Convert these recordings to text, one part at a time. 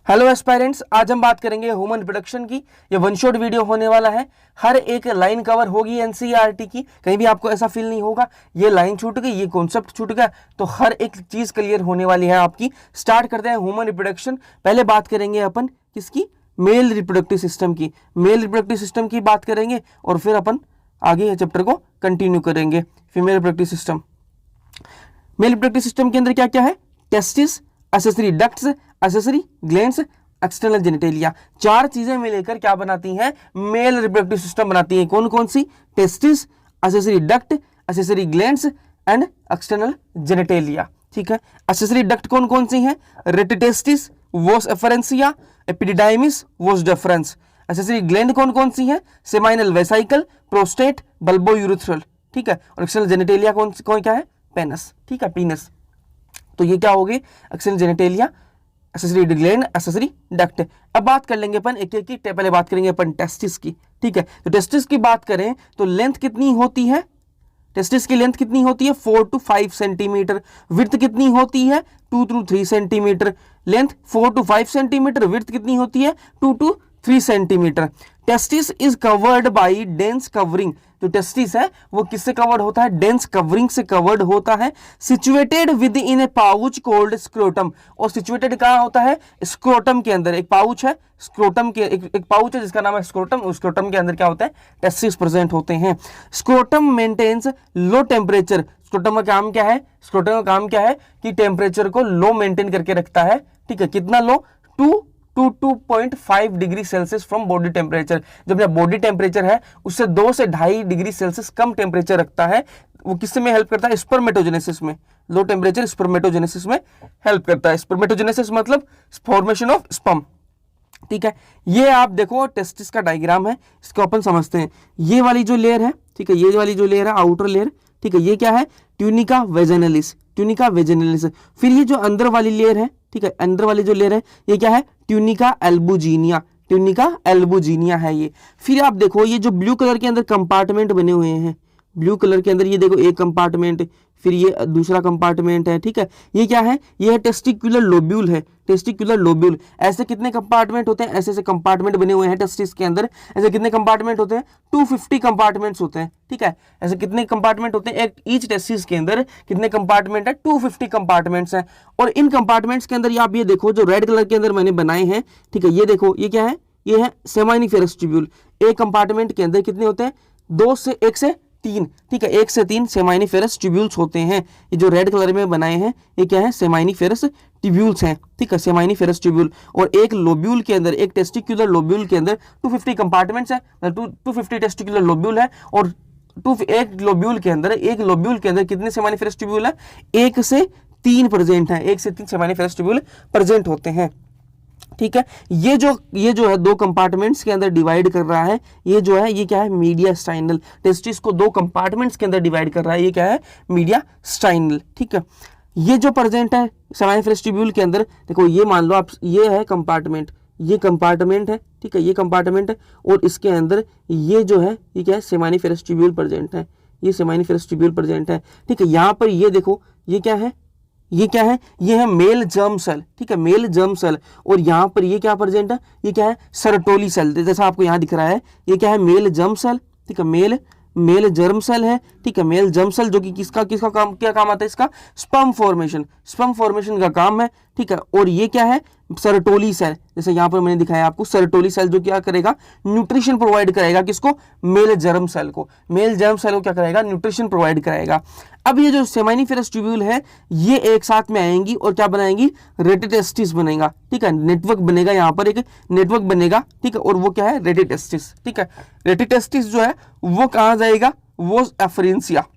Hello aspirants, आज हम बात करेंगे ह्यूमन रिप्रोडक्शन की। ये वन शॉट वीडियो होने वाला है। हर एक लाइन कवर होगी एनसीईआरटी की, कहीं भी आपको ऐसा फील नहीं होगा ये लाइन छूट गई, ये कॉन्सेप्ट छूट गया। तो हर एक चीज क्लियर होने वाली है आपकी। स्टार्ट करते हैं ह्यूमन रिप्रोडक्शन। पहले बात करेंगे अपन किसकी, मेल रिप्रोडक्टिव सिस्टम की। मेल रिप्रोडक्टिव सिस्टम की बात करेंगे और फिर अपन आगे चैप्टर को कंटिन्यू करेंगे। Female reproductive system. Male reproductive system के अंदर क्या क्या है? Testis, accessory ducts, accessory glands, external genitalia. चार चीजें मिलकर क्या बनाती हैं? मेल रिप्रोडक्टिव सिस्टम बनाती हैं। कौन कौन सी? Testis, accessory duct, accessory glands and external genitalia. ठीक है। एक्सेसरी डक्ट कौन कौन सी हैं? Rete testis, vasa efferentia, epididymis, vas deferens. Accessory gland कौन कौन सी हैं? Seminal vesicle, prostate, bulbourethral. ठीक है। और एक्सटर्नल जेनिटेलिया कौन क्या है? पेनस। ठीक है, पीनस। तो ये क्या हो गई? External genitalia, accessory gland, accessory duct. अब बात कर लेंगे अपन एक एक की। पहले बात करेंगे अपन टेस्टिस की। ठीक है। तो टेस्टिस की बात करें तो लेंथ कितनी होती है? टेस्टिस की लेंथ कितनी होती है? 4 to 5 सेंटीमीटर। विड्थ कितनी होती है? 2 to 3 centimetre. Length 4 to 5 centimetre. Width कितनी होती है? 2 to 3 centimetre. Testis is covered by dense covering. जो टेस्टिस है वो किससे कवर्ड होता है? डेंस कवरिंग से कवर्ड होता है। Situated with in A pouch cold scrotum. और सिचुएटेड कहां होता है? स्क्रोटम के अंदर। एक पाउच है स्क्रोटम के, एक पाउच है जिसका नाम है स्क्रोटम। उस स्क्रोटम के अंदर क्या होता है? टेस्टिस प्रेजेंट होते हैं। Scrotum maintains low temperature. Scrotum का काम क्या है? स्क्रोटम का काम क्या है कि टेम्परेचर को लो मेंटेन करके रखता है। ठीक है। कितना लो? 2.5 degree Celsius from body temperature. जब मेरा बॉडी टेम्परेचर है उससे 2 से 2.5 डिग्री सेल्सियस कम टेम्परेचर रखता है। वो किससे में हेल्प करता है? स्पर्मेटोजेनेसिस में। लो टेम्परेचर स्पर्मेटोजेनेसिस में हेल्प करता है। स्पर्मेटोजेनेसिस मतलब फॉर्मेशन ऑफ स्पर्म। ठीक है। ये आप देखो टेस्टिस का डायग्राम है, इसको अपन समझते हैं। ये वाली जो लेयर है, ठीक है, ये वाली जो लेयर है आउटर लेयर, ठीक है, ये क्या है? ट्यूनिका वेजिनलिस। ट्यूनिका वेजिनलिस। फिर ये जो अंदर वाली लेयर है, ठीक है, अंदर वाली जो लेयर है ये क्या है? Tunica albuginea. ट्यूनिका एल्बुजिनिया है ये। फिर आप देखो ये जो ब्लू कलर के अंदर कंपार्टमेंट बने हुए हैं, ब्लू कलर के अंदर ये देखो एक कंपार्टमेंट, फिर ये दूसरा कंपार्टमेंट है। ठीक है। ये क्या है? ये है टेस्टिकुलर लोब्यूल है। Testicular lobule. ऐसे कितने कंपार्टमेंट होते हैं? ऐसे ऐसे कंपार्टमेंट बने हुए हैं टेस्टिस के अंदर। ऐसे कितने कंपार्टमेंट होते हैं? 250 कंपार्टमेंट्स होते हैं। ठीक है। ऐसे कितने कंपार्टमेंट होते हैं? एक ईच टेस्टिस के अंदर कितने कंपार्टमेंट है? 250 कंपार्टमेंट्स हैं। और इन कंपार्टमेंट्स के अंदर आप ये देखो जो रेड कलर के अंदर मैंने बनाए हैं, ठीक है, ये देखो ये क्या है? ये है सेमाइनिफेरस ट्यूब्यूल। एक कंपार्टमेंट के अंदर कितने होते हैं? 1 से 3। ठीक है, 1 से 3 सेमाइनिफेरस ट्यूब्यूल्स होते हैं। ये जो रेड कलर में बनाए हैं ये क्या है? सेमाइनिफेरस ट्यूब्यूल्स हैं। ठीक है, सेमाइनिफेरस ट्यूब्यूल। और एक लोब्यूल के अंदर, एक टेस्टिकुलर लोब्यूल के अंदर 250 कंपार्टमेंट्स है, 250 टेस्टिकुलर लोब्यूल है। और एक लोब्यूल के अंदर कितने सेमाइनिफेरस ट्यूब्यूल है? 1 से 3 प्रेजेंट है। 1 से 3 सेमाइनिफेरस ट्यूब्यूल प्रेजेंट होते हैं। ठीक है। ये जो है 2 कंपार्टमेंट्स के अंदर डिवाइड कर रहा है। ये जो है ये क्या है? मीडिया स्टाइनल। टेस्टिस को 2 कंपार्टमेंट्स के अंदर डिवाइड कर रहा है। ये क्या है? मीडिया स्टाइनल। ठीक है। ये जो प्रेजेंट है सेमाइनिफेरस ट्यूब्यूल के अंदर, देखो ये मान लो आप, ये है कंपार्टमेंट, ये कंपार्टमेंट है। ठीक है, ये कंपार्टमेंट है और इसके अंदर ये जो है ये क्या है? सेमाइनिफेरस ट्यूब्यूल प्रेजेंट है। ये सेमाइनिफेरस ट्यूब्यूल प्रेजेंट है। ठीक है। यहाँ पर ये देखो ये क्या है? ये क्या है? ये है मेल जर्म सेल। ठीक है, मेल जर्म सेल। और यहां पर ये क्या प्रेजेंट है? ये क्या है? Sertoli cell. जैसा आपको यहां दिख रहा है ये क्या है? Male germ cell. ठीक है, मेल जर्म सेल है। ठीक है, मेल जर्म सेल जो कि किसका काम, क्या काम आता है इसका? स्पर्म फॉर्मेशन का काम है। ठीक है। और ये क्या है? Sertoli cell. जैसे यहां पर मैंने दिखाया आपको, सर्टोली सेल जो क्या करेगा? न्यूट्रिशन प्रोवाइड कराएगा। किसको? मेल जर्म सेल को। मेल जर्म सेल को क्या कराएगा? न्यूट्रिशन प्रोवाइड कराएगा। अब ये जो सेमाइनिफेरस ट्यूब्यूल है ये एक साथ में आएंगी और क्या बनाएंगी? रेटिटेस्टिस बनेगा। ठीक है, नेटवर्क बनेगा, यहाँ पर एक नेटवर्क बनेगा। ठीक है। और वो क्या है? रेटिटेस्टिस। ठीक है। रेटिटेस्टिस जो है वो कहाँ जाएगा? वोस एफरेंसिया।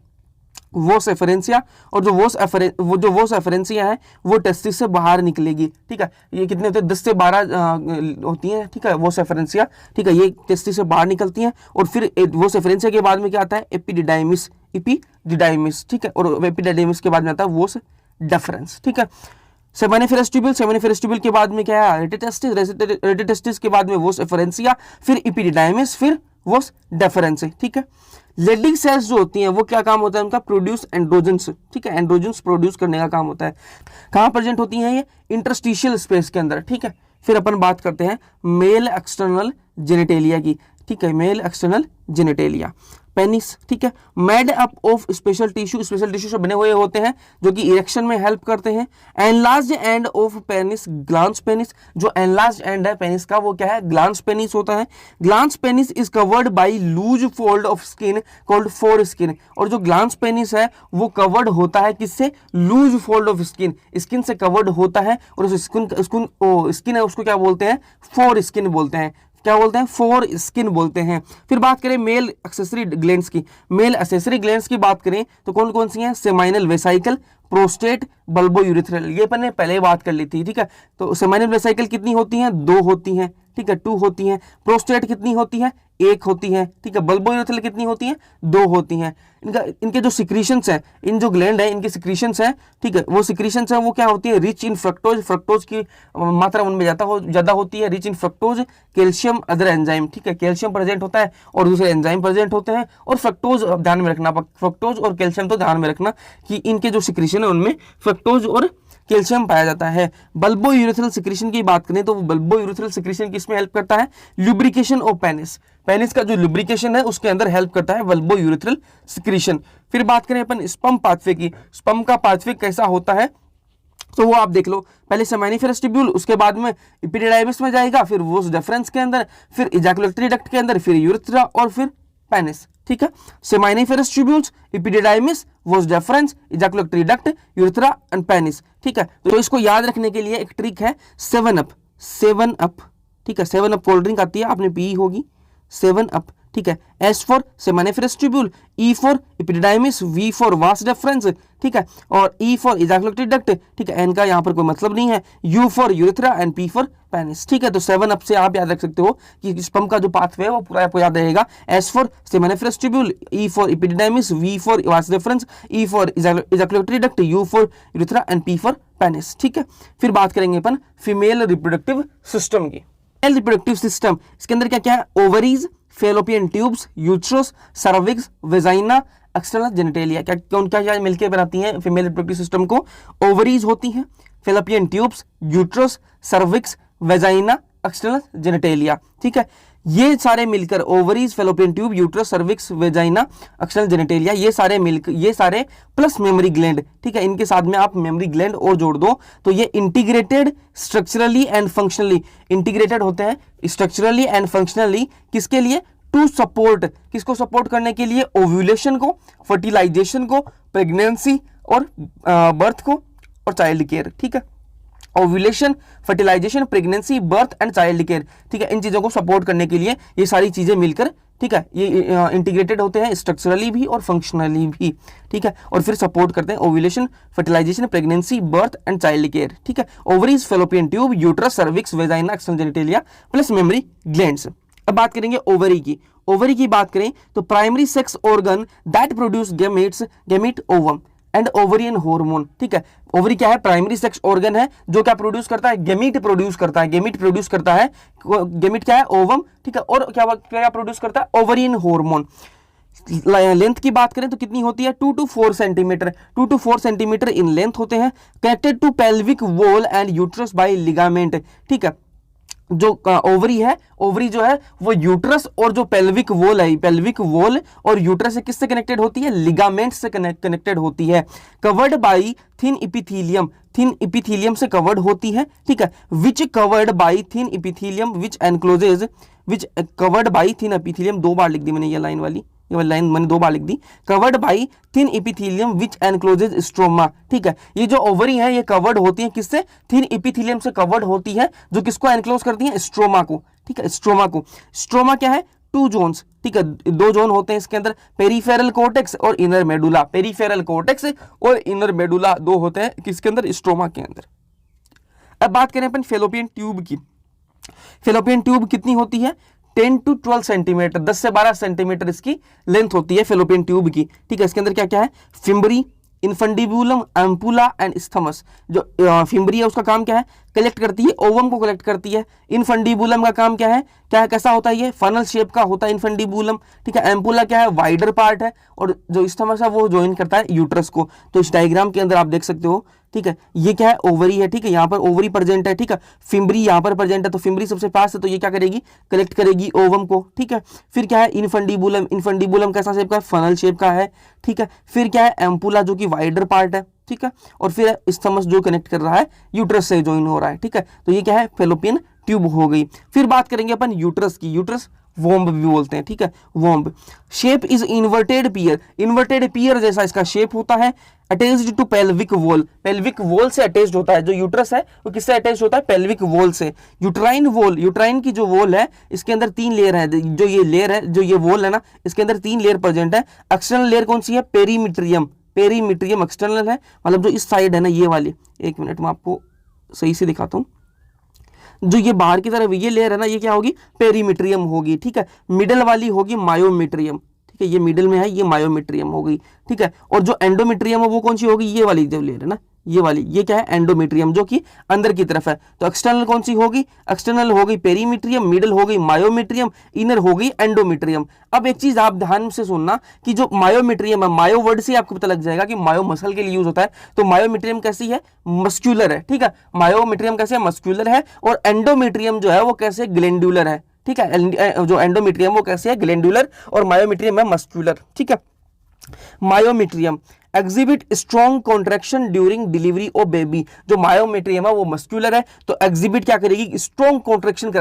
और जो वोस एफरेंसिया है वो टेस्टिस से बाहर निकलेगी। ठीक है। ये कितने होते हैं? 10 से 12 होती हैं। ठीक है, वोस एफरेंसिया। ठीक है, ये टेस्टिस से बाहर निकलती हैं। और फिर वोस एफरेंसिया के बाद में क्या आता है? एपिडिडाइमिस। ठीक है। और एपिडिडाइमिस के बाद में आता है वोस डेफरेंस। ठीक है। सेमाइनिफेरस ट्यूब्यूल के बाद में क्या है? रेटिटेस्टिस के बाद में वोस एफरेंसिया, फिर एपिडिडाइमिस, फिर वोस डेफरेंस। ठीक है। लेडिंग सेल्स जो होती हैं वो क्या काम होता है उनका? Produce androgens. ठीक है, एंड्रोजन्स प्रोड्यूस करने का काम होता है। कहां प्रेजेंट होती हैं ये? इंटरस्टिशियल स्पेस के अंदर। ठीक है, फिर अपन बात करते हैं मेल एक्सटर्नल जेनिटेलिया की, ठीक है, मेल एक्सटर्नल जेनिटेलिया, पेनिस, ठीक है, made up of special tissue से बने हुए होते हैं जो कि इरेक्शन में हेल्प करते हैं। Enlarged end of penis, glans penis, जो एनलार्ज्ड एंड है पेनिस का वो क्या है, ग्लांस पेनिस होता है। Glans penis is covered by loose fold of skin called foreskin, और जो ग्लांस पेनिस है वो कवर्ड होता है किससे, loose fold of skin, skin से कवर्ड होता है, और उस स्किन है उसको क्या बोलते हैं, फोर स्किन बोलते हैं, क्या बोलते हैं, फोर स्किन बोलते हैं। फिर बात करें मेल एक्सेसरी ग्लैंड्स की, मेल एक्सेसरी ग्लैंड्स की बात करें तो कौन कौन सी हैं, seminal vesicle, prostate, bulbo urethral, ये अपन ने पहले ही बात कर ली थी, ठीक है। तो सेमाइनल वेसाइकल कितनी होती हैं, 2 होती हैं, ठीक है, 2 होती हैं। प्रोस्टेट कितनी होती है, 1 होती है, ठीक है। बल्बो यूरिथ्रल कितनी होती हैं, 2 होती हैं। इनके जो सिक्रीशंस हैं, इन जो ग्लैंड है इनके सिक्रीशंस हैं, ठीक है, वो सिक्रीशंस हैं वो क्या होती है, रिच इन फ्रक्टोज, फ्रक्टोज की मात्रा उनमें ज़्यादा होती है, rich in fructose, calcium, other enzyme, ठीक है, कैल्शियम प्रेजेंट होता है और दूसरे एंजाइम प्रेजेंट होते हैं, और फ्रक्टोज ध्यान में रखना, फ्रक्टोज और कैल्शियम तो ध्यान में रखना कि इनके जो सिक्रीशन है उनमें फ्रक्टोज और कैल्शियम पाया जाता है। बल्बो यूरिथ्रल सिक्रीशन की बात करें तो बल्बो यूरिथ्रल सिक्रीशन किसमें हेल्प करता है, लुब्रिकेशन ऑफ पेनिस, पेनिस का जो लुब्रिकेशन है उसके अंदर हेल्प करता है बल्बो यूरिथ्रल सिक्रीशन। फिर बात करें अपन स्पर्म पाथवे की, स्पर्म का पाथवे कैसा होता है तो वो आप देख लो, पहले सेमाइनिफेरस ट्यूब्यूल, उसके बाद में एपिडिडाइमिस में जाएगा, फिर वो डेफरेंस के अंदर, फिर इजैकुलेटरी डक्ट के अंदर, फिर यूरेथ्रा और फिर पेनिस, ठीक है। Seminiferous tubules, epididymis, vas deferens, ejaculatory duct, urethra and penis, ठीक है। तो इसको याद रखने के लिए एक ट्रिक है 7 अप, 7 अप, ठीक है, 7 अप कोल्ड ड्रिंक आती है, आपने पी होगी, 7 अप, ठीक है। S for seminiferous tubule, E for epididymis, V for vas deferens, ठीक है, और E फॉर इजैकुलेटरी डक्ट, ठीक है, N का यहाँ पर कोई मतलब नहीं है, U for urethra and P for penis, ठीक है। तो 7 अप से आप याद रख सकते हो कि स्पर्म का जो पाथवे है वो पूरा आपको याद रहेगा, S for seminiferous tubule, E for epididymis, V for vas deferens, E for ejaculatory duct, U for urethra and P for penis, ठीक है। फिर बात करेंगे अपन फीमेल रिप्रोडक्टिव सिस्टम की। फीमेल रिप्रोडक्टिव सिस्टम, इसके अंदर क्या क्या है, ovaries, fallopian tubes, uterus, cervix, vagina, external genitalia, क्या मिलकर बनाती हैं फीमेल रिप्रोडक्टिव सिस्टम को, ओवरीज होती हैं, fallopian tubes, uterus, cervix, vagina, external genitalia, ठीक है। ये सारे मिलकर ovaries, fallopian tube, uterus, cervix, vagina, external genitalia, ये सारे प्लस मेमोरी ग्लैंड, ठीक है, इनके साथ में आप मेमोरी ग्लैंड और जोड़ दो तो ये integrated structurally and functionally, integrated होते हैं स्ट्रक्चरली एंड फंक्शनली, किसके लिए, टू सपोर्ट, किसको सपोर्ट करने के लिए, ओव्यूलेशन को, फर्टिलाइजेशन को, प्रेगनेंसी और बर्थ को और चाइल्ड केयर, ठीक है। Ovulation, fertilisation, pregnancy, birth and child care, ठीक है, इन चीजों को सपोर्ट करने के लिए ये सारी चीजें मिलकर, ठीक है, ये इंटीग्रेटेड होते हैं स्ट्रक्चरली भी और फंक्शनली भी, ठीक है, और फिर सपोर्ट करते हैं ovulation, fertilisation, pregnancy, birth and child care, ठीक है। Ovaries, fallopian tube, uterus, cervix, vagina, external genitalia plus mammary glands. अब बात करेंगे ओवरी की। ओवरी की बात करें तो primary sex organ that produce gametes, gamete ovum and ovarian hormone, ठीक है। ओवरी क्या है, प्राइमरी सेक्स ऑर्गन है जो क्या प्रोड्यूस करता है, गैमीट प्रोड्यूस करता है, गैमीट प्रोड्यूस करता है, गैमीट क्या है, ओवम, ठीक है, और क्या प्रोड्यूस करता है, ओवरियन हार्मोन। लेंथ की बात करें तो कितनी होती है, 2 to 4 centimetre, 2 to 4 centimetre in length होते हैं, connected to pelvic wall and uterus by ligament, ठीक है। जो ओवरी है, ओवरी जो है वो यूट्रस और जो पेल्विक वॉल है, पेल्विक वॉल और यूट्रस से किससे कनेक्टेड होती है, लिगामेंट से कनेक्टेड होती है, covered by thin epithelium, thin epithelium से कवर्ड होती है, ठीक है, which covered by thin epithelium which encloses, which covered by thin epithelium, 2 बार लिख दी मैंने ये लाइन वाली, ये लाइन मैंने 2 बार लिख दी, covered by thin epithelium which encloses stroma, ठीक है। ये जो ओवरी है ये कवर्ड होती है किससे, थिन एपिथेलियम से कवर्ड होती है, जो किसको एनक्लोज करती है, स्ट्रोमा को, ठीक है, स्ट्रोमा को। स्ट्रोमा क्या है, 2 जोन्स, ठीक है, 2 जोन होते हैं इसके अंदर, पेरिफेरल कोर्टेक्स और इनर मेडुला, पेरिफेरल कोर्टेक्स और इनर मेडुला 2 होते हैं किसके अंदर, स्ट्रोमा के अंदर। अब बात करें अपन फेलोपियन ट्यूब की। फेलोपियन ट्यूब कितनी होती है, 10 to 12 सेंटीमीटर, 10 से 12 सेंटीमीटर इसकी लेंथ होती है फेलोपियन ट्यूब की, ठीक है। इसके अंदर क्या क्या है, fimbriae, infundibulum, ampulla and isthmus. जो फिम्बरी है उसका काम क्या है, कलेक्ट करती है, ओवम को कलेक्ट करती है। इनफंडिबुलम का काम क्या है, कैसा होता है, ये फनल शेप का होता है इनफंडिबुलम, ठीक है। एम्पुला क्या है, वाइडर पार्ट है, और जो स्थमस है वो ज्वाइन करता है यूट्रस को। तो इस डायग्राम के अंदर आप देख सकते हो ठीक है, ये क्या है, ओवरी है, ठीक है, यहाँ पर ओवरी प्रेजेंट है, ठीक है, फिम्बरी यहाँ पर प्रेजेंट है, तो फिम्बरी सबसे पास है, तो ये क्या करेगी, कलेक्ट करेगी ओवम को, ठीक है। फिर क्या है, इनफंडिबुलम, इनफंडिबुलम कैसा शेप का है, फनल शेप का है, ठीक है। फिर क्या है, एम्पुला जो कि वाइडर पार्ट है, ठीक है, और फिर स्थमस जो कनेक्ट कर रहा है यूट्रस से ज्वाइन हो रहा है, ठीक है, तो ये क्या है, फेलोपियन ट्यूब हो गई। फिर बात करेंगे अपन यूट्रस की, यूट्रस वोम्ब भी बोलते हैं, ठीक है, womb. Shape is inverted pear, inverted pear जैसा इसका शेप होता है, attached to pelvic wall, pelvic wall से अटैच्ड होता है, जो यूट्रस है वो किससे अटैच्ड होता है, पेल्विक वॉल से। यूट्राइन वॉल, यूट्राइन की जो वॉल है इसके अंदर 3 लेयर है, जो ये लेयर है, जो ये वॉल है ना, इसके अंदर 3 लेयर प्रेजेंट है। एक्सटर्नल लेयर कौन सी है, पेरीमीट्रियम, पेरीमीट्रियम एक्सटर्नल है, मतलब जो इस साइड है ना, ये वाली, एक मिनट मैं आपको सही से दिखाता हूँ, जो ये बाहर की तरफ ये लेयर है ना, ये क्या होगी, पेरीमीट्रियम होगी, ठीक है। मिडल वाली होगी मायोमीट्रियम, ठीक है, ये मिडल में है, ये मायोमीट्रियम हो गई, ठीक है। और जो एंडोमीट्रियम है वो कौन सी होगी, ये वाली जो लेयर है ना, ये वाली, ये क्या है, एंडोमीट्रियम, जो कि अंदर की तरफ है। तो एक्सटर्नल कौन सी होगी, एक्सटर्नल हो गई पेरीमीट्रियम, मिडल हो गई मायोमीट्रियम, इनर हो गई एंडोमीट्रियम। अब एक चीज आप ध्यान से सुनना कि जो मायोमीट्रियम है, मायो वर्ड से आपको पता लग जाएगा कि मायो मसल के लिए यूज होता है, तो मायोमीट्रियम कैसी है, मस्क्यूलर है, ठीक है, मायोमीट्रियम कैसे है, मस्क्यूलर है, और एंडोमीट्रियम जो है वो कैसे, ग्लैंडुलर है, ठीक है, जो एंडोमीट्रियम वो कैसे है, ग्लैंडुलर, और मायोमीट्रियम है मस्क्यूलर, ठीक है। Myometrium exhibit strong contraction during delivery of baby, जो मायोमीट्रियम है वो मस्क्यूलर है, तो एग्जिबिट क्या करेगी, स्ट्रॉन्ग कॉन्ट्रैक्शन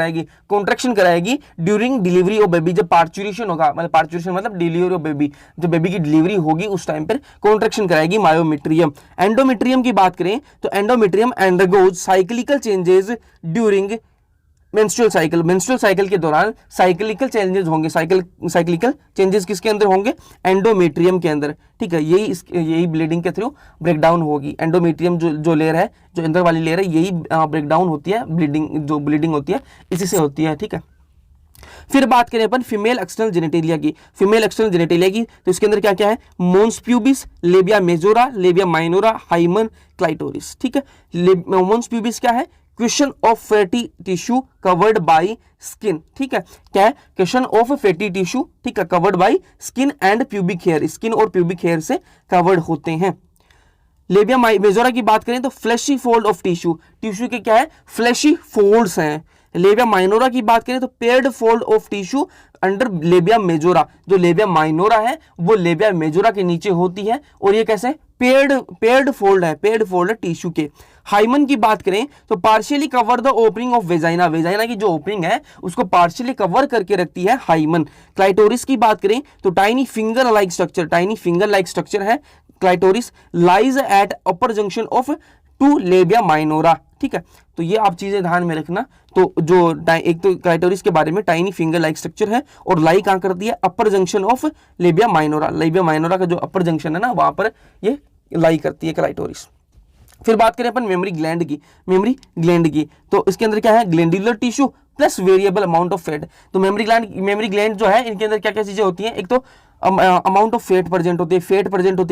कराएगी ड्यूरिंग डिलीवरी ऑफ बेबी, जब पार्चुरेशन होगा, मतलब पार्चुरेशन मतलब डिलीवरी ऑफ बेबी, जब बेबी की डिलीवरी होगी उस टाइम पर कॉन्ट्रैक्शन कराएगी मायोमीट्रियम। एंडोमीट्रियम की बात करें तो endometrium undergoes cyclical changes during menstrual cycle के दौरान साइक्लिकल चेंजेस होंगे, साइक्लिकल चेंजेस किसके अंदर होंगे, एंडोमेट्रियम के अंदर, ठीक है, यही ब्लीडिंग के थ्रू ब्रेकडाउन होगी। एंडोमेट्रियम जो लेयर है, जो अंदर वाली लेयर है, यही ब्रेकडाउन होती है, ब्लीडिंग होती है इसी से होती है, ठीक है। फिर बात करें अपन फीमेल एक्सटर्नल जेनिटेलिया की, तो इसके अंदर क्या क्या है, mons pubis, labia majora, labia minora, hymen, clitoris, ठीक है। मोन्स प्यूबिस क्या है, cushion of fatty tissue covered by skin, ठीक है, क्या है, क्वेश्चन ऑफ फैटी टिश्यू, ठीक है, covered by skin and pubic hair, skin और प्यूबिक हेयर से कवर्ड होते हैं। लेबिया मेजोरा की बात करें तो फ्लैशी फोल्ड ऑफ टिश्यू के क्या है, फ्लैशी फोल्ड्स हैं। लेबिया माइनोरा की बात करें तो paired fold of tissue under labia majora, जो लेबिया माइनोरा है वो लेबिया मेजोरा के नीचे होती है, और ये कैसे, पेयर्ड फोल्ड है टिश्यू के। हाइमन की बात करें तो partially cover the opening of vagina की जो ओपनिंग है उसको पार्शियली कवर करके रखती है हाइमन। क्लाइटोरिस की बात करें तो टाइनी फिंगर लाइक स्ट्रक्चर है clitoris, lies at upper junction of 2 labia minora, ठीक है। तो ये आप चीजें ध्यान में रखना, तो जो एक तो क्लाइटोरिस के बारे में टाइनी फिंगर लाइक स्ट्रक्चर है, और लाई कहां करती है, अपर जंक्शन ऑफ लेबिया माइनोरा का जो अपर जंक्शन है ना, वहां पर ये लाई करती है क्लाइटोरिस। फिर बात करें अपन मेमरी ग्लैंड की, तो इसके अंदर क्या है, glandular tissue plus variable amount of fat. तो मेमरी ग्लैंड जो है, इनके अंदर क्या क्या चीजें होती हैं, एक तो अमाउंट ऑफ फैट प्रेजेंट होती है,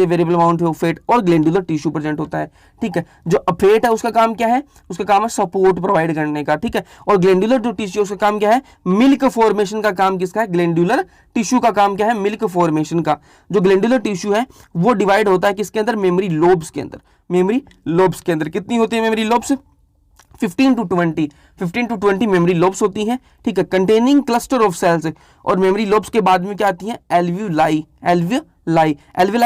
वेरिएबल अमाउंट ऑफ फैट, और ग्लैंडुलर टिश्यू प्रेजेंट होता है, ठीक है। जो फैट है उसका काम क्या है, उसका काम है सपोर्ट प्रोवाइड करने का, ठीक है, और ग्लैंडुलर जो टिश्यू उसका काम क्या है, मिल्क फॉर्मेशन का काम किसका है, ग्लैंडुलर टिश्यू का काम क्या है, मिल्क फॉर्मेशन का। जो ग्लैंडुलर टिश्यू है वो डिवाइड होता है किसके अंदर, मेमरी लोब्स के अंदर। कितनी होती है memory lobes, 15 to 20 memory lobes होती हैं, ठीक है, कंटेनिंग क्लस्टर ऑफ सेल्स। और मेमरी लोब्स के बाद में क्या आती है, एल्विलाई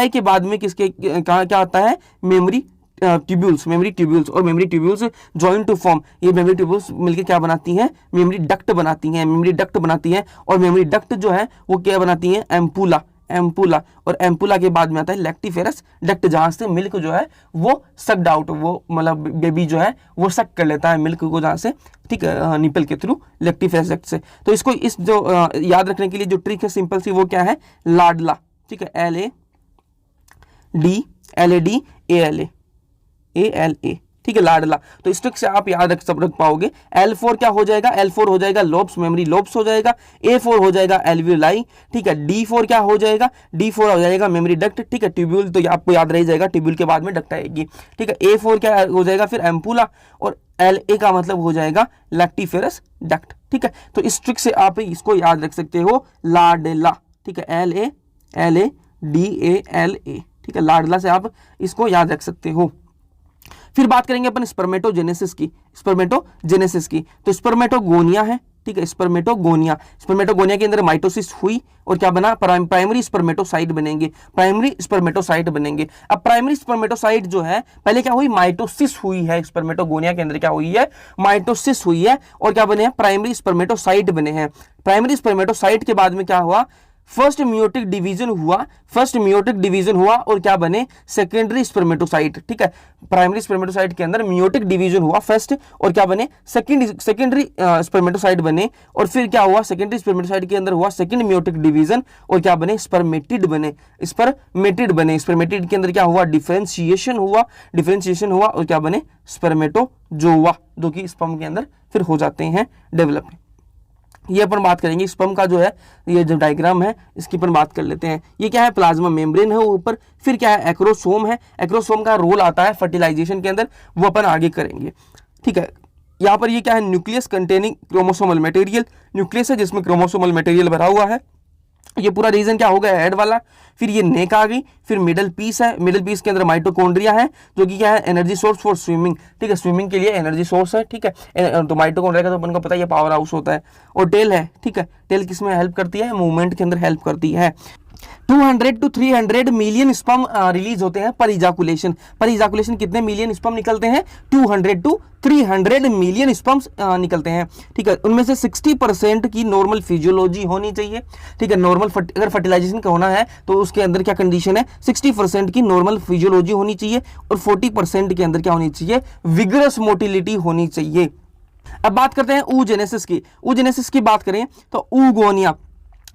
के बाद में किसके क्या आता है, मेमरी ट्यूब्यूल्स, और mammary tubules join to form, ये मेमरी ट्यूब्यूल्स मिलकर क्या बनाती हैं, मेमरी डक्ट बनाती हैं, और मेमरी डक्ट जो है वो क्या बनाती हैं, एम्पुला, और एम्पुला के बाद में आता है लैक्टिफेरस डक्ट, जहां से मिल्क जो है वो सक्ड आउट, वो मतलब बेबी जो है वो सक कर लेता है मिल्क को जहां से, ठीक है, निपल के थ्रू, लैक्टिफेरस डक्ट से। तो इसको इस जो याद रखने के लिए जो ट्रिक है सिंपल सी, वो क्या है, लाडला, ठीक है, LADALA, ठीक है, लाडला। तो इस ट्रिक से आप याद रख पाओगे। L4 क्या हो जाएगा, L4 हो जाएगा लोब्स, मेमरी लोब्स हो जाएगा। A4 हो जाएगा एल्वियोलाई, ठीक है। D4 क्या हो जाएगा, D4 हो जाएगा मेमरी डक्ट, ठीक है। ट्यूब्यूल तो आपको याद रह जाएगा, ट्यूब्यूल के बाद में डक्ट आएगी, ठीक है। A4 क्या हो जाएगा फिर एम्पुला, और LA का मतलब हो जाएगा लैक्टिफेरस डक्ट, ठीक है। तो इस ट्रिक से आप इसको याद रख सकते हो, लाडला, ठीक है, LADALA, ठीक है, लाडला से आप इसको याद रख सकते हो। फिर बात करेंगे अपन स्पर्मेटोजेनेसिस की, स्पर्मेटोजेनेसिस की। तो स्पर्मेटोगोनिया है, ठीक है, स्पर्मेटोगोनिया, स्पर्मेटोगोनिया के अंदर माइटोसिस हुई और क्या बना, प्राइमरी स्पर्मेटोसाइट बनेंगे, प्राइमरी स्पर्मेटोसाइट बनेंगे। अब प्राइमरी स्पर्मेटोसाइट जो है पहले क्या हुई, माइटोसिस हुई है, स्पर्मेटोगोनिया के अंदर क्या हुई है, माइटोसिस हुई है और क्या बने हैं, प्राइमरी स्पर्मेटोसाइट बने हैं। प्राइमरी स्पर्मेटोसाइट के बाद में क्या हुआ, फर्स्ट मियोटिक डिवीजन हुआ, फर्स्ट मियोटिक डिवीजन हुआ और क्या बने, सेकेंडरी स्पर्मेटोसाइट, ठीक है। प्राइमरी स्पर्मेटोसाइट के अंदर मियोटिक डिवीजन हुआ फर्स्ट और क्या बने, सेकेंडरी स्पर्मेटोसाइट बने और फिर क्या हुआ, सेकेंडरी स्पर्मेटोसाइट के अंदर हुआ सेकेंड मियोटिक डिवीजन और क्या बने, स्पर्मेटिड बने, स्पर्मेटिड बने। स्पर्मेटिड के अंदर क्या हुआ, डिफरेंशिएशन हुआ, डिफरेंशिएशन हुआ और क्या बने, स्पर्मेटोजोआ, जो कि स्पर्म के अंदर फिर हो जाते हैं डेवलप। ये अपन बात करेंगे स्पर्म का जो है, ये जो डायग्राम है इसकी अपन बात कर लेते हैं। ये क्या है, प्लाज्मा मेम्ब्रेन है ऊपर, फिर क्या है, एक्रोसोम है। एक्रोसोम का रोल आता है फर्टिलाइजेशन के अंदर, वो अपन आगे करेंगे, ठीक है। यहाँ पर ये क्या है, nucleus containing chromosomal material, nucleus है जिसमें क्रोमोसोमल मटेरियल भरा हुआ है। ये पूरा रीजन क्या हो गया, हेड वाला, फिर ये नेक आ गई, फिर मिडल पीस है, मिडल पीस के अंदर माइटोकॉन्ड्रिया है जो कि क्या है, एनर्जी सोर्स फॉर स्विमिंग, ठीक है, स्विमिंग के लिए एनर्जी सोर्स है, ठीक है। तो माइटोकॉन्ड्रिया का तो अपन को पता है, ये पावर हाउस होता है। और टेल है, ठीक है, टेल किस में हेल्प करती है, मूवमेंट के अंदर हेल्प करती है। 200 to 300 मिलियन स्पर्म रिलीज होते हैं पर इजाकुलेशन। पर इजाकुलेशन कितने मिलियन स्पर्म निकलते हैं, 200 to 300 मिलियन स्पर्म्स निकलते हैं, ठीक है। उनमें से 60% की नॉर्मल फिजियोलॉजी होनी चाहिए, ठीक है। नॉर्मल अगर फर्टिलाइजेशन का होना है तो उसके अंदर क्या कंडीशन है, 60% की नॉर्मल फिजियोलॉजी होनी चाहिए और 40% के अंदर क्या होनी चाहिए, विगरस मोटिलिटी होनी चाहिए। अब बात करते हैं oogenesis की। oogenesis की बात करें तो oogonia,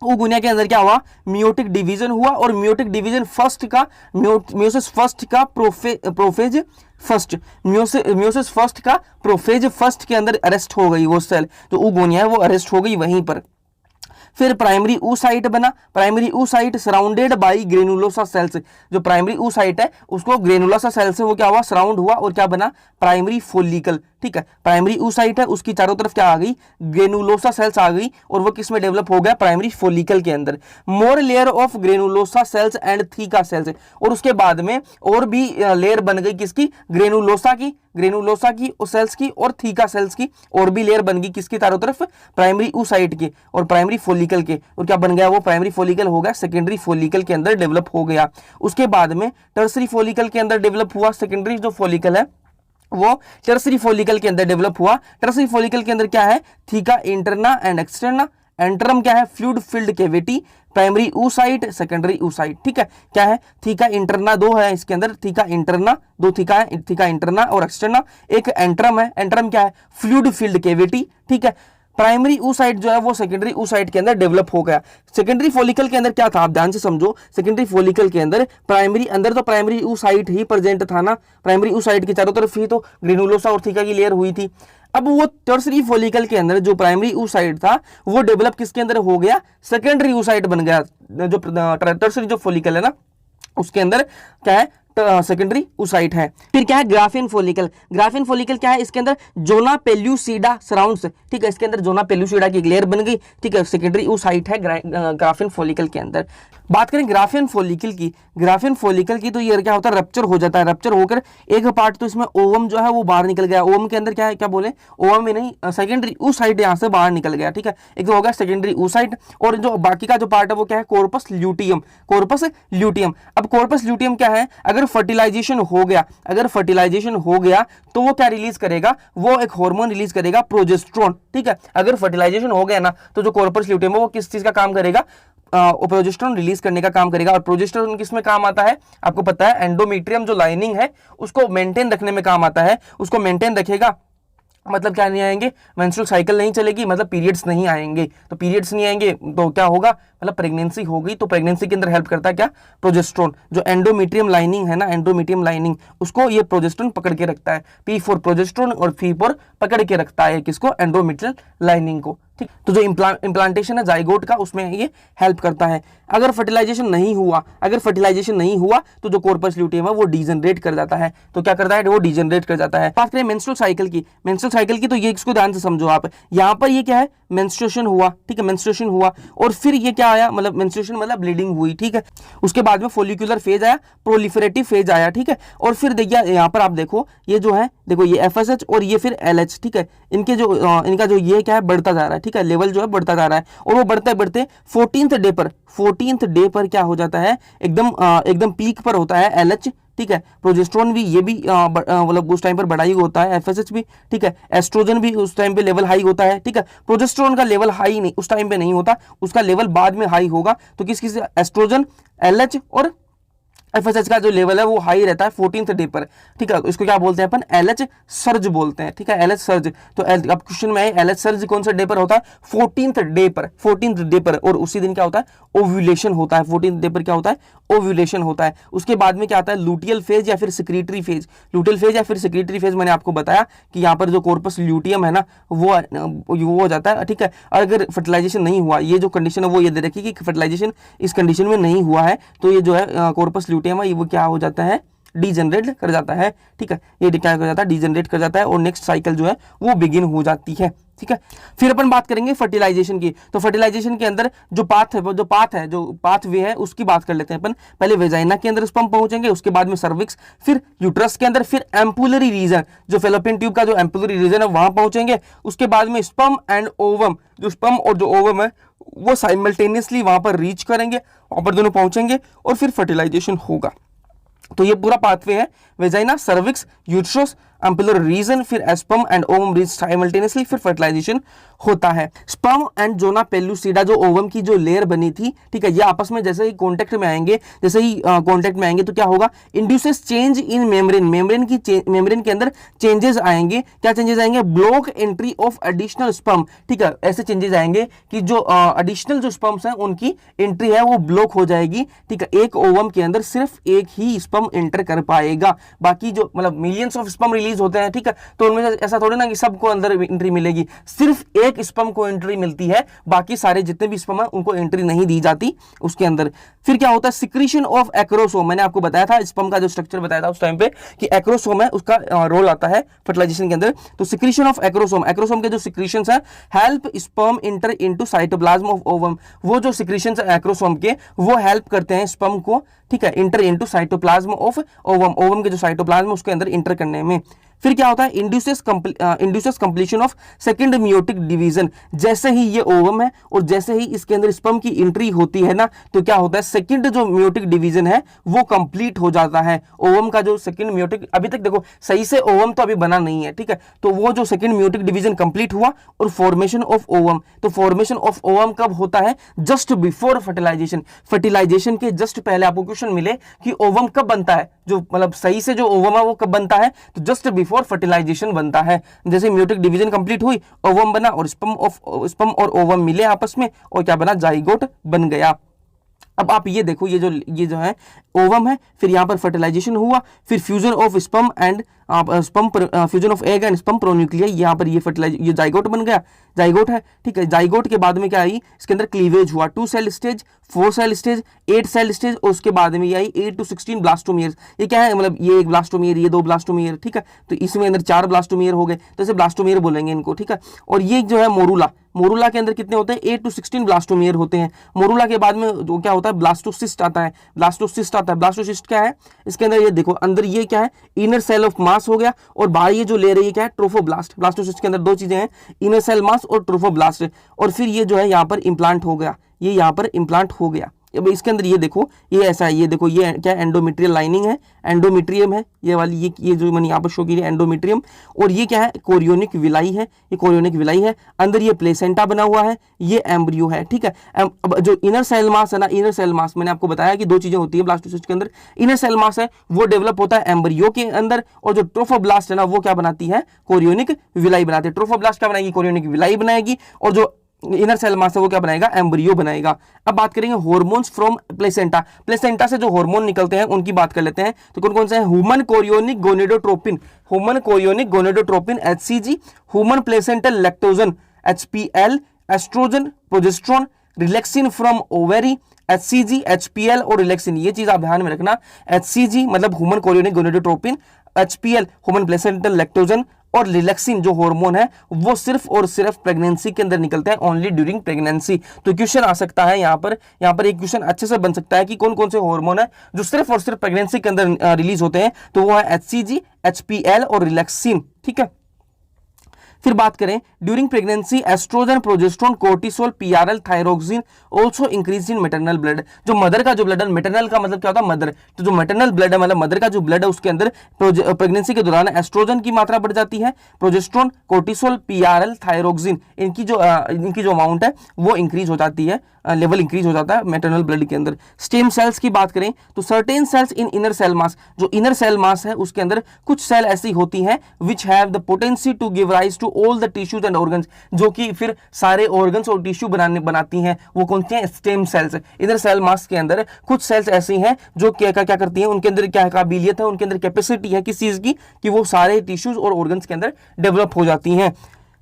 oogonia के अंदर क्या हुआ, मियोटिक डिवीजन हुआ और मियोटिक डिवीजन फर्स्ट का, मियोसिस फर्स्ट का प्रोफेज फर्स्ट, मियोसिस फर्स्ट का प्रोफेज फर्स्ट के अंदर अरेस्ट हो गई वो सेल, जो oogonia है वो अरेस्ट हो गई वहीं पर। फिर प्राइमरी oocyte बना, primary oocyte surrounded by granulosa cells. जो प्राइमरी oocyte है उसको ग्रेनुलोसा सेल से वो क्या हुआ, सराउंड हुआ और क्या बना, प्राइमरी फोलिकल, ठीक है। प्राइमरी oocyte है उसकी चारों तरफ क्या आ गई, ग्रेनुलोसा सेल्स आ गई और वो किस में डेवलप हो गया, प्राइमरी फोलिकल के अंदर। More layer of granulosa cells and theca sales, और उसके बाद में और भी लेयर बन गई किसकी, ग्रेनुलोसा की सेल्स की और थीका सेल्स की, और भी लेयर बन गई किसकी चारों तरफ, प्राइमरी oocyte की और प्राइमरी फोलिकल के। और क्या बन गया वो, प्राइमरी फोलिकल हो गया सेकेंडरी फोलिकल के अंदर डेवलप हो गया। उसके बाद में टर्सरी फोलिकल के अंदर डेवलप हुआ, सेकेंडरी जो फोलिकल है वो टर्सरी फोलिकल के अंदर डेवलप हुआ। टर्सरी फोलिकल के अंदर क्या है, थीका इंटरना एंड एक्सटर्ना। एंटरम क्या है, fluid filled cavity. Primary oocyte, secondary oocyte, ठीक है। क्या है, थीका इंटरना दो है इसके अंदर, थीका इंटरना दो, थीका है, थीका इंटरना और एक्सटर्ना। एक एंटरम है, एंटरम क्या है, फ्लूइड फिल्ड कैविटी, ठीक है। प्राइमरी oocyte जो है वो सेकेंडरी oocyte के अंदर डेवलप हो गया। सेकेंडरी फोलिकल के अंदर क्या था, आप ध्यान से समझो, सेकेंडरी फोलिकल के अंदर प्राइमरी, अंदर तो प्राइमरी oocyte ही प्रेजेंट था ना, प्राइमरी oocyte की चारों तरफ ही तो ग्रेनुलोसा और थीका की लेयर हुई थी। अब वो टर्सरी फोलिकल के अंदर जो प्राइमरी oocyte था वो डेवलप किसके अंदर हो गया, सेकेंडरी oocyte बन गया। जो टर्सरी जो फोलिकल है ना उसके अंदर क्या है, सेकेंडरी oocyte है। फिर क्या है, ग्राफिन फोलिकल। ग्राफिन फोलिकल क्या है, इसके अंदर जोना पेल्यूसिडा सराउंड्स, ठीक है, इसके अंदर जोना पेल्यूसिडा की एक लेयर बन गई, ठीक है। सेकेंडरी oocyte है ग्राफिन फोलिकल के अंदर। बात करें ग्राफिन फोलिकल की, ग्राफिन फोलिकल की तो ये क्या होता है, रप्चर हो जाता है, रप्चर होकर एक पार्ट तो इसमें ओवम जो है वो बाहर निकल गया। ओवम के अंदर क्या है, क्या बोले, ओवम में नहीं, सेकेंडरी oocyte यहाँ से बाहर निकल गया, ठीक है। एक तो हो गया सेकेंडरी oocyte और जो बाकी का जो पार्ट है वो क्या है, कॉर्पस ल्यूटियम, कॉर्पस ल्यूटियम। अब कॉर्पस ल्यूटियम क्या है, अगर फर्टिलाइजेशन हो गया, अगर फर्टिलाइजेशन हो गया तो वो क्या रिलीज करेगा, वो एक हार्मोन रिलीज करेगा, प्रोजेस्टेरोन, ठीक है। अगर फर्टिलाइजेशन हो गया ना तो जो कॉर्पस ल्यूटियम है वो किस चीज का काम करेगा, प्रोजेस्टेरोन रिलीज करने का काम करेगा। और प्रोजेस्टेरोन किस में काम आता है, आपको पता है, एंडोमेट्रियम जो लाइनिंग है उसको मेंटेन रखने में काम आता है। उसको मेंटेन रखेगा मतलब क्या नहीं आएंगे, मेंस्ट्रुअल साइकिल नहीं चलेगी, मतलब पीरियड्स नहीं आएंगे। तो पीरियड्स नहीं आएंगे तो क्या होगा, मतलब प्रेगनेंसी होगी। तो प्रेगनेंसी के अंदर हेल्प करता है क्या, प्रोजेस्टेरोन। जो एंडोमेट्रियम लाइनिंग है ना, एंडोमेट्रियम लाइनिंग, उसको ये प्रोजेस्टेरोन पकड़ के रखता है। P फॉर प्रोजेस्टेरोन और P फॉर पकड़ के रखता है किसको, एंडोमेट्रियल लाइनिंग को। ठीक। तो जो इम्प्लांटेशन है जाइगोट का उसमें ये हेल्प करता है। अगर फर्टिलाइजेशन नहीं हुआ तो जो कॉर्पस ल्यूटियम है वो डीजनरेट कर जाता है। तो क्या करता है, वो डीजनरेट कर जाता है। बात करें मेंस्ट्रुअल साइकिल की तो ये इसको ध्यान से समझो आप। यहाँ पर ये क्या है, मेंस्ट्रुएशन हुआ, ठीक है, मेंस्ट्रुएशन हुआ और फिर ये क्या आया, मतलब मेंस्ट्रुएशन मतलब ब्लीडिंग हुई, ठीक है। उसके बाद में फोलिकुलर फेज आया, प्रोलिफरेटिव फेज आया, ठीक है। और फिर देखिए यहाँ पर आप देखो ये जो है, देखो ये FSH और ये फिर LH, ठीक है। इनके जो इनका जो ये क्या है बढ़ता जा रहा है, ठीक है, लेवल जो है बढ़ता जा रहा है और वो बढ़ते बढ़ते 14th डे पर क्या हो जाता है, एकदम पीक पर होता है LH, ठीक है। प्रोजेस्टेरोन भी ये भी मतलब उस टाइम पर बढ़ा ही होता है, FSH भी, ठीक है। एस्ट्रोजन भी उस टाइम पे लेवल हाई होता है, ठीक है। प्रोजेस्टेरोन का लेवल हाई नहीं उस टाइम पे नहीं होता, उसका लेवल बाद में हाई होगा। तो किस एस्ट्रोजन, LH और FSH का जो लेवल है वो हाई रहता है 14th डे पर, ठीक है। इसको क्या बोलते हैं अपन, LH सर्ज बोलते हैं, ठीक है, LH सर्ज। तो अब क्वेश्चन में LH सर्ज कौन सा डे पर होता है, 14th डे पर। और उसी दिन क्या होता है, ओव्यूलेशन होता है। 14th डे पर क्या होता है, ओव्यूलेशन होता है। उसके बाद में क्या आता है, लूटियल फेज या फिर सिक्रीटरी फेज। मैंने आपको बताया कि यहाँ पर जो कॉर्पस ल्यूटियम है ना वो हो जाता है, ठीक है। अगर फर्टिलाइजेशन नहीं हुआ, ये जो कंडीशन है वो ये दे रखी कि फर्टिलाइजेशन इस कंडीशन में नहीं हुआ है, तो ये जो है कॉर्पस ल्यूटियम है वो क्या हो जाता है, डीजनरेट कर जाता है, ठीक है। ये क्या कर जाता है, डीजनरेट कर जाता है और नेक्स्ट साइकिल जो है वो बिगिन हो जाती है, ठीक है। फिर अपन बात करेंगे फर्टिलाइजेशन की। तो फर्टिलाइजेशन के अंदर जो पाथ वे है उसकी बात कर लेते हैं अपन। पहले वेजाइना के अंदर स्पर्म पहुंचेंगे, उसके बाद में सर्विक्स, फिर यूट्रस के अंदर, फिर एम्पुलरी रीजन, जो फेलोपियन ट्यूब का जो एम्पुलरी रीजन है वहां पहुंचेंगे। उसके बाद में स्पर्म एंड ओवम, जो स्पर्म और जो ओवम है वो साइमल्टेनियसली वहां पर रीच करेंगे, वहां पर दोनों पहुंचेंगे और फिर फर्टिलाइजेशन होगा। तो ये पूरा पाथवे है, vagina, cervix, uterus, ampullar region, फिर sperm and ovum reach simultaneously, फिर फर्टिलाइजेशन होता है। स्पर्म एंड जोना पेलुसिडा, जो ओवम की जो लेयर बनी थी, ठीक है, ये आपस में जैसे ही कांटेक्ट में आएंगे तो क्या होगा, इंड्यूसेस चेंज इन मेम्ब्रेन के अंदर चेंजेस आएंगे। क्या चेंजेस आएंगे, block entry of additional sperm, ठीक है। ऐसे चेंजेस आएंगे कि जो एडिशनल जो स्पर्म्स हैं उनकी एंट्री है वो ब्लॉक हो जाएगी, ठीक है। एक ओवम के अंदर सिर्फ एक ही स्पर्म एंटर कर पाएगा, बाकी जो मतलब मिलियंस ऑफ स्पर्म रिलीज होते हैं, ठीक है। तो उनमें से ऐसा थोड़ी ना कि सबको अंदर एंट्री मिलेगी, सिर्फ एक स्पर्म को एंट्री मिलती है, बाकी सारे जितने भी स्पर्म है उनको एंट्री नहीं दी जाती उसके अंदर। फिर क्या होता है, सिक्रीशन ऑफ एक्रोसोम। मैंने आपको बताया था स्पर्म का जो स्ट्रक्चर बताया था उस टाइम पे कि एक्रोसोम है, उसका रोल आता है फर्टिलाइजेशन के अंदर। तो सिक्रीशन ऑफ एक्रोसोम के जो सिक्रीशंस है help sperm inter into cytoplasm of ovum. वो जो सिक्रीशंस है एक्रोसोम के वो हेल्प करते हैं स्पर्म को, ठीक है, inter into cytoplasm of ovum के जो साइटोप्लाज्म उसके अंदर इंटर करने में। फिर क्या होता है, induces completion of second meiotic division. जैसे ही ये ओवम है और जैसे ही इसके अंदर स्पर्म की एंट्री होती है ना, तो क्या होता है, सेकंड जो मियोटिक डिवीजन है वो कंप्लीट हो जाता है। ओवम का जो सेकंड मियोटिक, अभी तक देखो सही से ओवम तो अभी बना नहीं है, ठीक है। तो वो जो सेकंड मियोटिक डिवीजन कंप्लीट हुआ और फॉर्मेशन ऑफ ओवम। तो फॉर्मेशन ऑफ ओवम कब होता है, जस्ट बिफोर फर्टिलाइजेशन। फर्टिलाइजेशन के जस्ट पहले आपको क्वेश्चन मिले कि ओवम कब बनता है, जो मतलब सही से जो ओवम है वो कब बनता है, तो जस्ट बिफोर फर्टिलाइजेशन बनता है। जैसे म्यूटिक डिवीजन कंप्लीट हुई, ओवम बना और स्पर्म और ओवम मिले आपस में और क्या बना, जाइगोट बन गया। अब आप ये देखो, ये जो है ओवम है, फिर यहाँ पर फर्टिलाइजेशन हुआ, फिर fusion of sperm and fusion of egg and sperm pronuclei, यहाँ पर ये जाइगोट बन गया, जाइगोट है, ठीक है। जाइगोट के बाद में क्या आई, इसके अंदर क्लीवेज हुआ, 2 cell stage, 4 cell stage, 8 cell stage और उसके बाद में ये आई 8 to 16 ब्लास्टोमियर्स। ये क्या है, मतलब ये एक ब्लास्टोमियर, ये 2 ब्लास्टोमियर, ठीक है। तो इसमें अंदर 4 ब्लास्टोमियर हो गए, तो इसे ब्लास्टोमियर बोलेंगे इनको, ठीक है। और ये जो है मोरूला के अंदर कितने होते हैं, 8 to 16 ब्लास्टोमियर होते हैं। मोरूला के बाद में जो क्या होता है, ब्लास्टोसिस्ट आता है। ब्लास्टोसिस्ट क्या है, इसके अंदर ये देखो, अंदर ये क्या है, इनर सेल ऑफ मास हो गया और बाहर ये जो ले रही है क्या है, ट्रोफोब्लास्ट। ब्लास्टोसिस्ट के अंदर 2 चीजें हैं, इनर सेल मास और ट्रोफोब्लास्ट। और फिर ये जो है यहाँ पर इम्प्लांट हो गया, ये यहाँ पर इम्प्लांट हो गया। अब इसके अंदर ये देखो, ये ऐसा है, ये देखो, ये क्या एंडोमेट्रियल लाइनिंग है, एंडोमेट्रियम है ये वाली, ये जो मैंने यहाँ पर शो की है एंडोमेट्रियम। और ये क्या है, कोरियोनिक विलाई है, ये कोरियोनिक विलाई है। अंदर ये प्लेसेंटा बना हुआ है, ये एम्ब्रियो है, ठीक है। अब जो इनर सेल मास है ना, इनर सेल मास मैंने आपको बताया कि 2 चीजें होती है ब्लास्टोसिस्ट के अंदर। इनर सेल मास है वो डेवलप होता है एम्ब्रियो के अंदर, और जो ट्रोफोब्लास्ट है ना वो क्या बनाती है, कोरियोनिक विलाई बनाती है। ट्रोफोब्लास्ट क्या बनाएगी, कोरियोनिक विलाई बनाएगी, और जो इनर सेल मास है वो क्या बनाएगा, एम्ब्रियो बनाएगा। अब बात करेंगे हार्मोन्स फ्रॉम प्लेसेंटा। प्लेसेंटा से जो हार्मोन निकलते हैं उनकी बात कर लेते हैं। तो कौन कौन से हैं, human chorionic gonadotropin, HCG, human placental lactogen HPL, oestrogen, progesterone, relaxin from ovary, HCG, HPL और रिलैक्सिन। ये चीज आप ध्यान में रखना। HCG मतलब human chorionic gonadotropin, HPL human placental lactogen और रिलैक्सिन जो हार्मोन है वो सिर्फ और सिर्फ प्रेगनेंसी के अंदर निकलते हैं, ओनली ड्यूरिंग प्रेगनेंसी। तो क्वेश्चन आ सकता है यहाँ पर एक क्वेश्चन अच्छे से बन सकता है कि कौन कौन से हार्मोन है जो सिर्फ और सिर्फ प्रेगनेंसी के अंदर रिलीज होते हैं, तो वो है HCG, HPL और रिलैक्सिन। ठीक है, फिर बात करें during pregnancy oestrogen, progesterone, cortisol, PRL, thyroxine also increase in maternal blood. जो मदर का जो ब्लड है, मैटरनल का मतलब क्या होता है मदर, तो जो मैटरनल ब्लड है मतलब मदर का जो ब्लड है उसके अंदर प्रेगनेंसी के दौरान एस्ट्रोजन की मात्रा बढ़ जाती है, प्रोजेस्ट्रॉन, कोर्टिसोल, PRL, थायरोक्सिन इनकी जो अमाउंट है वो इंक्रीज हो जाती है, लेवल इंक्रीज हो जाता है मैटरनल ब्लड के अंदर। स्टेम सेल्स की बात करें तो certain cells in inner cell mass, जो इनर सेल मास है उसके अंदर कुछ सेल ऐसी होती हैं which have the potency to give rise to all the tissues and organs, जो कि फिर सारे ऑर्गन्स और टिश्यू बनाती हैं, वो कौन सी हैं? Stem cells. Inner cell mass के अंदर कुछ सेल्स ऐसी हैं जो क्या करती हैं, उनके अंदर क्या काबिलियत है, उनके अंदर कैपेसिटी है किस चीज की कि वो सारे टिश्यूज और ऑर्गन्स के अंदर डेवलप हो जाती हैं।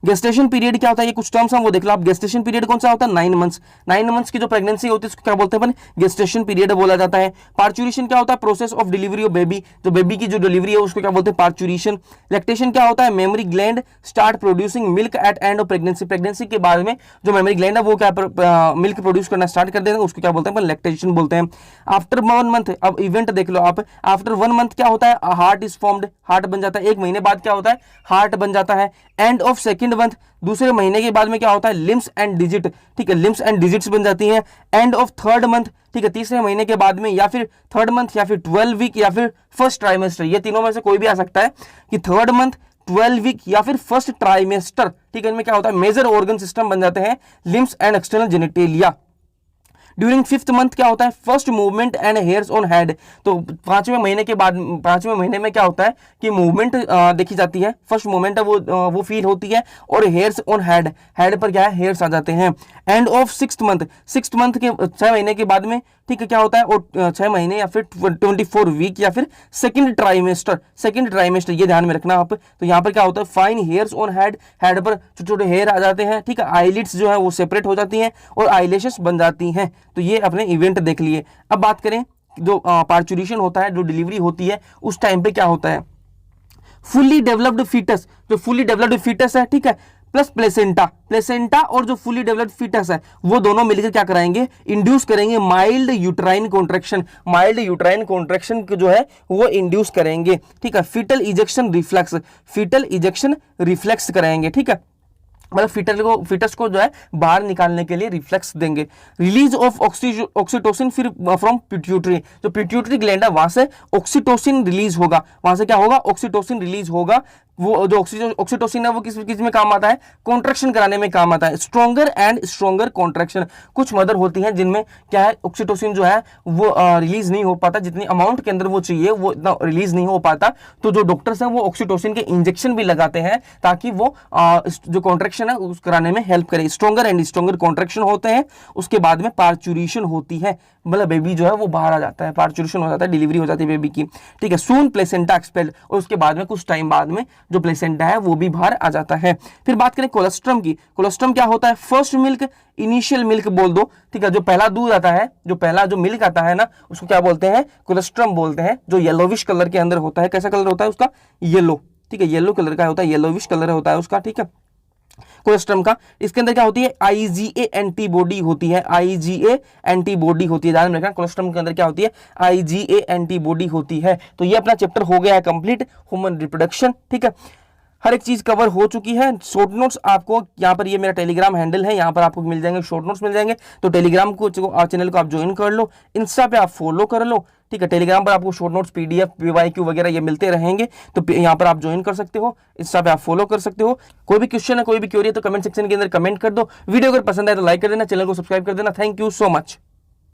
गेस्टेशन पीरियड क्या होता है, ये कुछ टर्म्स हम वो देख लो आप। गेस्टेशन पीरियड कौन सा होता है? 9 मंथ्स। 9 मंथ्स की जो प्रेगनेंसी होती है उसको क्या बोलते हैं अपन? गेस्टेशन पीरियड बोला जाता है। पार्चुरेशन क्या होता है? Process of delivery of baby, जो बेबी की जो डिलीवरी है उसको क्या बोलते हैं? पार्चुरेशन। लैक्टेशन क्या होता है? Mammary gland start producing milk eight end of pregnancy, pregnancy के बाद में जो मेमरी ग्लैंड है वो क्या मिल्क प्रोड्यूस करना स्टार्ट कर देगा, उसको क्या बोलते हैं? लैक्टेशन बोलते हैं। आफ्टर 1 मंथ, अब इवेंट देख लो आप, आफ्टर 1 मंथ क्या होता है? हार्ट इज फॉर्म्ड, हार्ट बन जाता है। 1 महीने बाद क्या होता है? हार्ट बन जाता है। एंड ऑफ सेकंड मंथ, दूसरे महीने के बाद में क्या होता है? लिम्स एंड डिजिट, ठीक है, लिम्स एंड डिजिट्स बन जाती हैं। एंड ऑफ थर्ड मंथ, ठीक है, तीसरे महीने के बाद में, या फिर थर्ड मंथ या फिर 12 वीक या फिर फर्स्ट ट्राइमेस्टर, ये तीनों में से कोई भी आ सकता है कि थर्ड मंथ, 12 वीक या फिर फर्स्ट ट्राइमेस्टर, ठीक है, इनमें क्या होता है? मेजर ऑर्गन सिस्टम बन जाते हैं, limbs and external genitalia. During 5th month क्या होता है? First movement and hairs on head, तो 5वें महीने के बाद 5वें महीने में क्या होता है कि मूवमेंट देखी जाती है, फर्स्ट मूवमेंट है वो फील होती है, और हेयर्स ऑन हेड, हेड पर क्या है? हेयर्स आ जाते हैं। End of 6th month, 6th month के 6 महीने के बाद में, ठीक है, क्या होता है? और 6 महीने या फिर 24 वीक या फिर सेकंड ट्राइमेस्टर, ये ध्यान में रखना आप। तो यहाँ पर क्या होता है? Fine hairs on head, head पर छोटे छोटे हेयर आ जाते हैं, ठीक है, आईलिड्स जो है वो सेपरेट हो जाती हैं और आईलैशेस बन जाती हैं। तो ये अपने इवेंट देख लिए। अब बात करें जो पार्चुरेशन होता है, जो डिलीवरी होती है उस टाइम पे क्या होता है? फुल्ली डेवलप्ड फीटस, जो फुल्ली डेवलप्ड फीटस है, ठीक है, प्लस प्लेसेंटा और जो फुली डेवलप्ड फीटस है वो दोनों मिलकर क्या कराएंगे? इंड्यूस करेंगे माइल्ड यूट्राइन कॉन्ट्रैक्शन जो है वो इंड्यूस करेंगे, ठीक है। फीटल इजेक्शन रिफ्लेक्स कराएंगे, ठीक है, मतलब फीटस को जो है बाहर निकालने के लिए रिफ्लेक्स देंगे। रिलीज ऑफ ऑक्सीटोसिन फिर फ्रॉम पिट्यूटरी, जो पिट्यूटरी ग्लैंड है वहां से ऑक्सीटोसिन रिलीज होगा, वहां से क्या होगा? ऑक्सीटोसिन रिलीज होगा। वो जो ऑक्सीटोसिन है वो किस में काम आता है? कॉन्ट्रैक्शन कराने में काम आता है। स्ट्रॉन्गर एंड स्ट्रॉन्गर कॉन्ट्रैक्शन, कुछ मदर होती हैं जिनमें क्या है? ऑक्सीटोसिन जो है वो रिलीज नहीं हो पाता, जितनी अमाउंट के अंदर वो चाहिए वो इतना रिलीज नहीं हो पाता, तो जो डॉक्टर्स हैं वो ऑक्सीटोसिन के इंजेक्शन भी लगाते हैं ताकि वो जो कॉन्ट्रैक्शन है उस कराने में हेल्प करे। स्ट्रॉन्गर एंड स्ट्रॉन्गर कॉन्ट्रैक्शन होते हैं। उसके बाद में पार्चुरेशन होती है, मतलब बेबी जो है वो बाहर आ जाता है, पार्चुरेशन हो जाता है, डिलीवरी हो जाती है बेबी की, ठीक है। सून प्लेसेंटा एक्सपेल्ड, और उसके बाद में कुछ टाइम बाद में जो प्लेसेंटा है वो भी बाहर आ जाता है। फिर बात करें कोलेस्ट्रम की। कोलेस्ट्रम क्या होता है? फर्स्ट मिल्क, इनिशियल मिल्क बोल दो, ठीक है, जो पहला दूध आता है, जो पहला जो मिल्क आता है ना उसको क्या बोलते हैं? कोलेस्ट्रम बोलते हैं। जो येलोविश कलर के अंदर होता है, कैसा कलर होता है उसका? येलो, ठीक है, येलो कलर का होता है, येलोविश कलर होता है उसका, ठीक है, कोलेस्ट्रम का। इसके अंदर क्या होती है? IgA एंटीबॉडी होती है, IgA एंटीबॉडी होती है, ध्यान में रखना। कोलेस्ट्रम के अंदर क्या होती है? IgA एंटीबॉडी होती है। तो ये अपना चैप्टर हो गया है कंप्लीट, ह्यूमन रिप्रोडक्शन, ठीक है। हर एक चीज कवर हो चुकी है। शॉर्ट नोट्स आपको यहाँ पर, ये मेरा टेलीग्राम हैंडल है, यहाँ पर आपको मिल जाएंगे, शॉर्ट नोट्स मिल जाएंगे। तो टेलीग्राम को चैनल को आप ज्वाइन कर लो, इंस्टा पे आप फॉलो कर लो, ठीक है। टेलीग्राम पर आपको शॉर्ट नोट्स, PDF, PYQ वगैरह ये मिलते रहेंगे, तो यहाँ पर आप ज्वाइन कर सकते हो, इंस्टा पे आप फॉलो कर सकते हो। कोई भी क्वेश्चन है, कोई भी क्वेरी है तो कमेंट सेक्शन के अंदर कमेंट कर दो। वीडियो अगर पसंद आए तो लाइक कर देना, चैनल को सब्सक्राइब कर देना। Thank you so much.